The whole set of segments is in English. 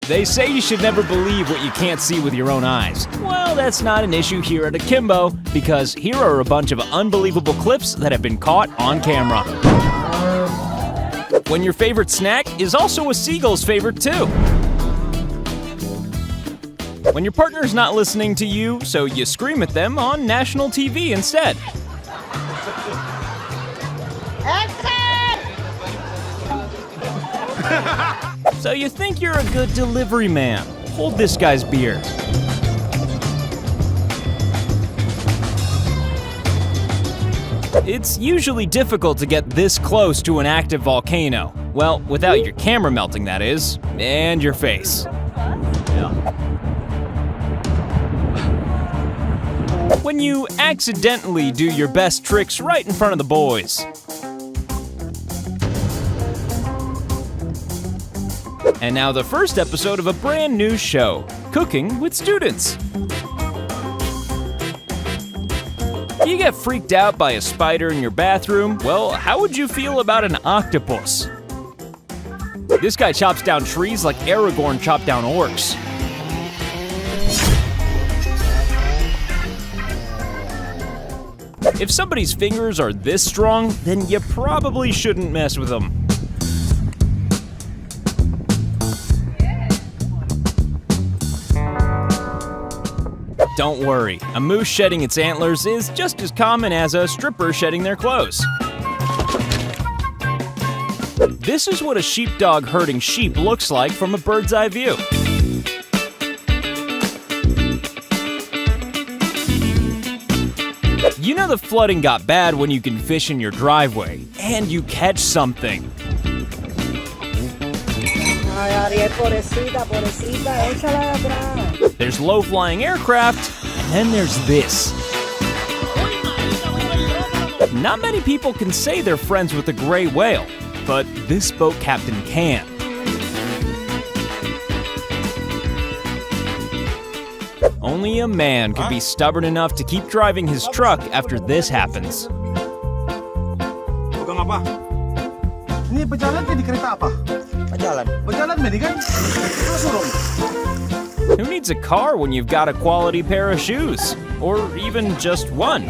They say you should never believe what you can't see with your own eyes. Well, that's not an issue here at Akimbo, because here are a bunch of unbelievable clips that have been caught on camera. When your favorite snack is also a seagull's favorite too. When your partner's not listening to you, so you scream at them on national TV instead. So you think you're a good delivery man. Hold this guy's beer. It's usually difficult to get this close to an active volcano. Well, without your camera melting, that is, and your face. When you accidentally do your best tricks right in front of the boys. And now the first episode of a brand new show, Cooking with Students. You get freaked out by a spider in your bathroom? Well, how would you feel about an octopus? This guy chops down trees like Aragorn chopped down orcs. If somebody's fingers are this strong, then you probably shouldn't mess with them. Don't worry, a moose shedding its antlers is just as common as a stripper shedding their clothes. This is what a sheepdog herding sheep looks like from a bird's eye view. You know the flooding got bad when you can fish in your driveway, and you catch something. There's low-flying aircraft, and then there's this. Not many people can say they're friends with a gray whale, but this boat captain can. Only a man could be stubborn enough to keep driving his truck after this happens. Ini pejalan di kereta apa? Pejalan kan? Who needs a car when you've got a quality pair of shoes? Or even just one?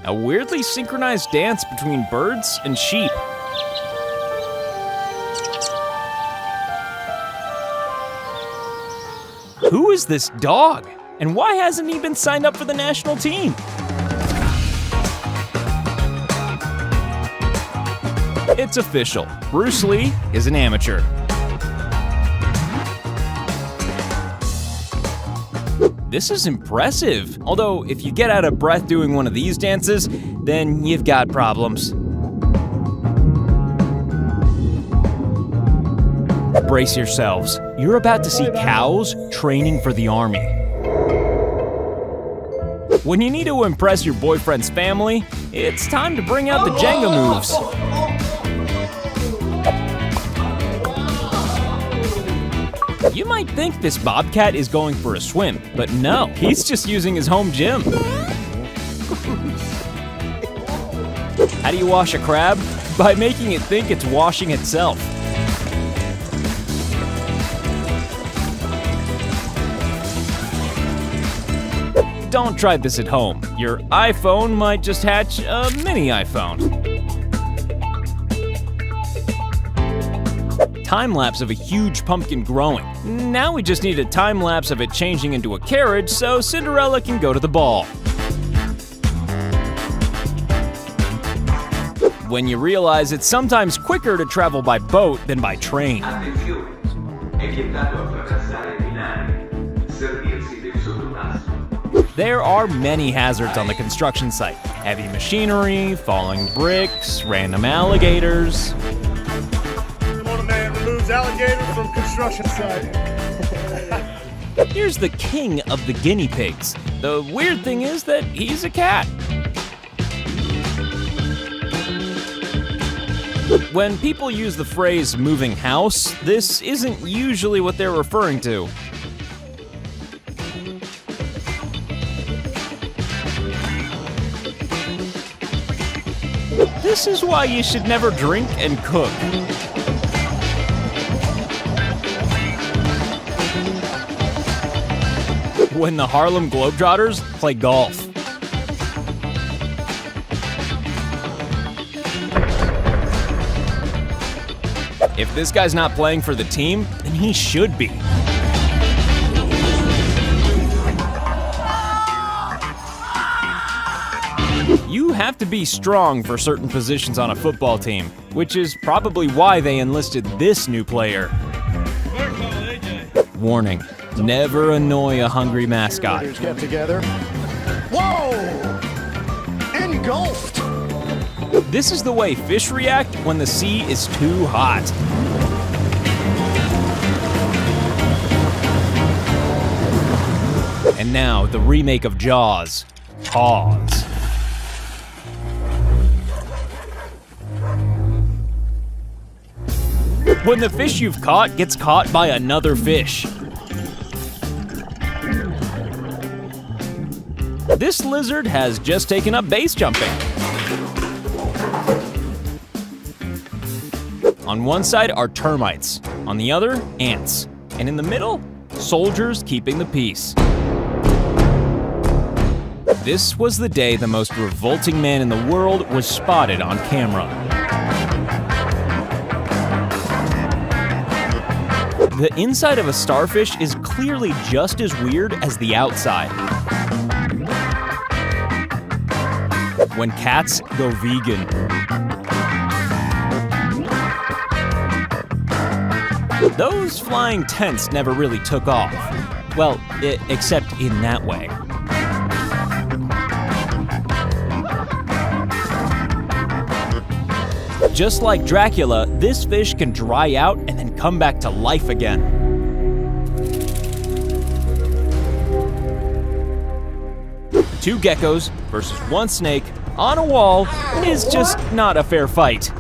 A weirdly synchronized dance between birds and sheep. Who is this dog? And why hasn't he been signed up for the national team? It's official. Bruce Lee is an amateur. This is impressive. Although, if you get out of breath doing one of these dances, then you've got problems. Brace yourselves. You're about to see cows training for the army. When you need to impress your boyfriend's family, it's time to bring out the Jenga moves. You might think this bobcat is going for a swim, but no, he's just using his home gym. How do you wash a crab? By making it think it's washing itself. Don't try this at home. Your iPhone might just hatch a mini iPhone. Time-lapse of a huge pumpkin growing. Now we just need a time-lapse of it changing into a carriage so Cinderella can go to the ball. When you realize it's sometimes quicker to travel by boat than by train. There are many hazards on the construction site. Heavy machinery, falling bricks, random alligators. Alligators from construction site. Here's the king of the guinea pigs. The weird thing is that he's a cat. When people use the phrase moving house, this isn't usually what they're referring to. This is why you should never drink and cook. when the Harlem Globetrotters play golf. If this guy's not playing for the team, then he should be. You have to be strong for certain positions on a football team, which is probably why they enlisted this new player. Warning, never annoy a hungry mascot. Get together. Whoa! Engulfed! This is the way fish react when the sea is too hot. And now, the remake of Jaws, Pause. When the fish you've caught gets caught by another fish. This lizard has just taken up base jumping. On one side are termites, on the other, ants, and in the middle, soldiers keeping the peace. This was the day the most revolting man in the world was spotted on camera. The inside of a starfish is clearly just as weird as the outside. When cats go vegan. Those flying tents never really took off. Well, except in that way. Just like Dracula, this fish can dry out and then come back to life again. Two geckos versus one snake on a wall is just not a fair fight.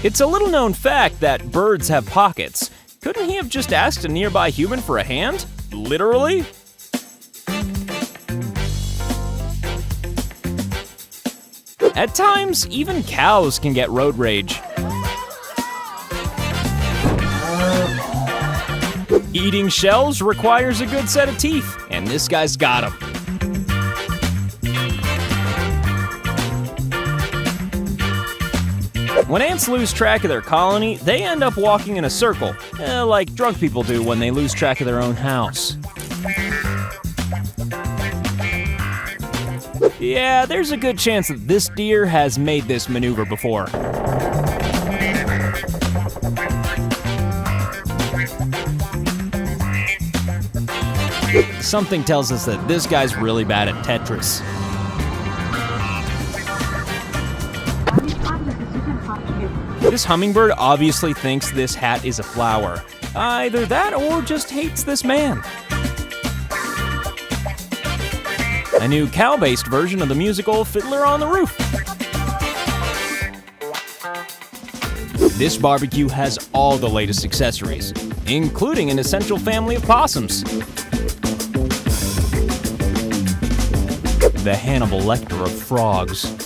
It's a little known fact that birds have pockets. Couldn't he have just asked a nearby human for a hand? Literally? At times, even cows can get road rage. Eating shells requires a good set of teeth, and this guy's got them. When ants lose track of their colony, they end up walking in a circle, like drunk people do when they lose track of their own house. Yeah, there's a good chance that this deer has made this maneuver before. Something tells us that this guy's really bad at Tetris. This hummingbird obviously thinks this hat is a flower. Either that or just hates this man. A new cow-based version of the musical Fiddler on the Roof. This barbecue has all the latest accessories, including an essential family of possums. The Hannibal Lecter of frogs.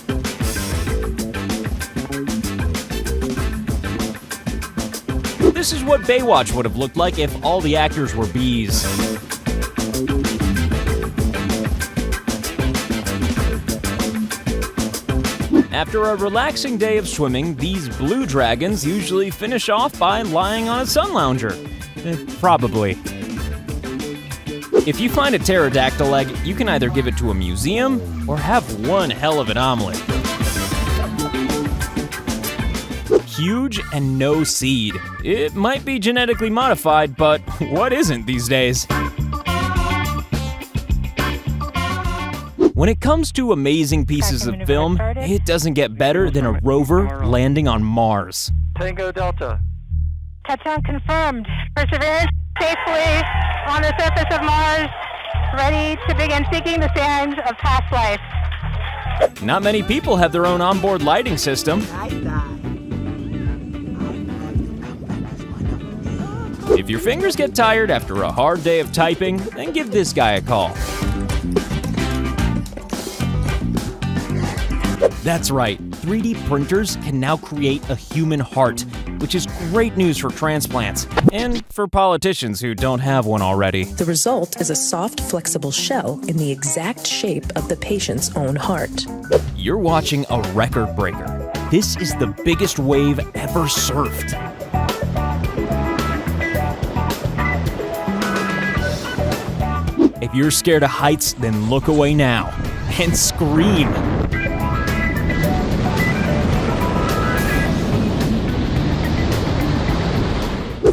This is what Baywatch would have looked like if all the actors were bees. After a relaxing day of swimming, these blue dragons usually finish off by lying on a sun lounger. Probably. If you find a pterodactyl egg, you can either give it to a museum or have one hell of an omelet. Huge and no seed. It might be genetically modified, but what isn't these days? When it comes to amazing pieces of film, it doesn't get better than a rover landing on Mars. Tango Delta. Touchdown confirmed. Perseverance safely on the surface of Mars, ready to begin seeking the sands of past life. Not many people have their own onboard lighting system. If your fingers get tired after a hard day of typing, then give this guy a call. That's right, 3D printers can now create a human heart, which is great news for transplants and for politicians who don't have one already. The result is a soft, flexible shell in the exact shape of the patient's own heart. You're watching a record breaker. This is the biggest wave ever surfed. If you're scared of heights, then look away now and scream.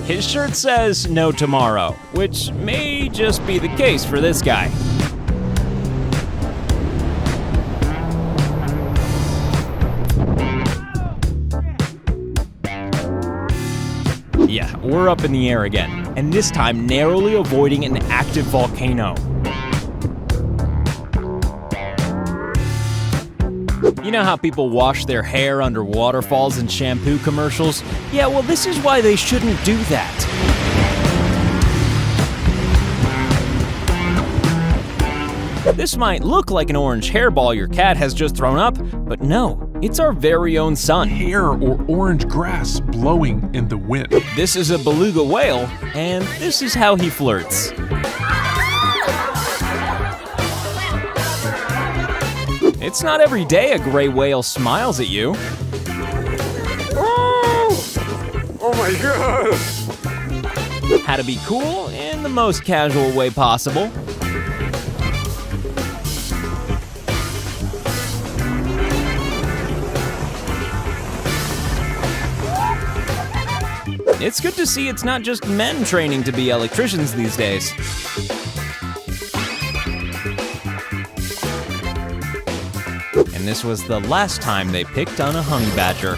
His shirt says no tomorrow, which may just be the case for this guy. Yeah, we're up in the air again, and this time narrowly avoiding an active volcano. You know how people wash their hair under waterfalls in shampoo commercials? Yeah, well, this is why they shouldn't do that. This might look like an orange hairball your cat has just thrown up, but no, it's our very own sun. Hair or orange grass blowing in the wind. This is a beluga whale, and this is how he flirts. It's not every day a gray whale smiles at you. Oh my god! How to be cool in the most casual way possible. It's good to see it's not just men training to be electricians these days. And this was the last time they picked on a honey badger.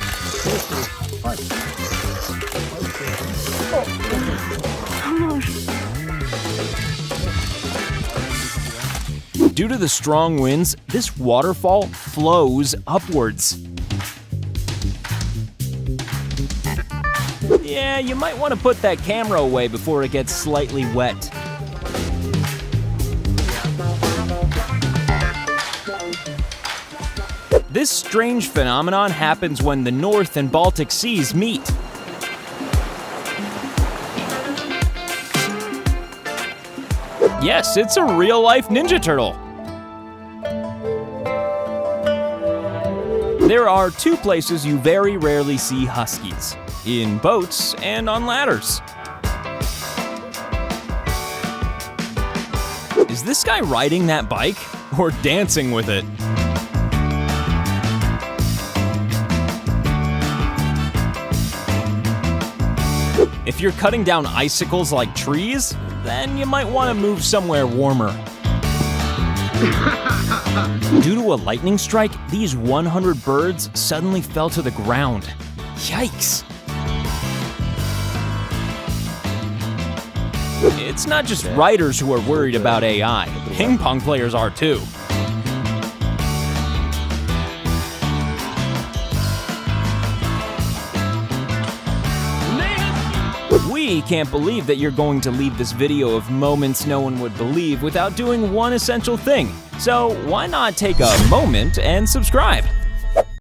Due to the strong winds, this waterfall flows upwards. Yeah, you might want to put that camera away before it gets slightly wet. This strange phenomenon happens when the North and Baltic Seas meet. Yes, it's a real-life Ninja Turtle. There are two places you very rarely see huskies: in boats and on ladders. Is this guy riding that bike or dancing with it? If you're cutting down icicles like trees, then you might want to move somewhere warmer. Due to a lightning strike, these 100 birds suddenly fell to the ground. Yikes! It's not just writers who are worried about AI. Ping pong players are too. We can't believe that you're going to leave this video of moments no one would believe without doing one essential thing. So why not take a moment and subscribe?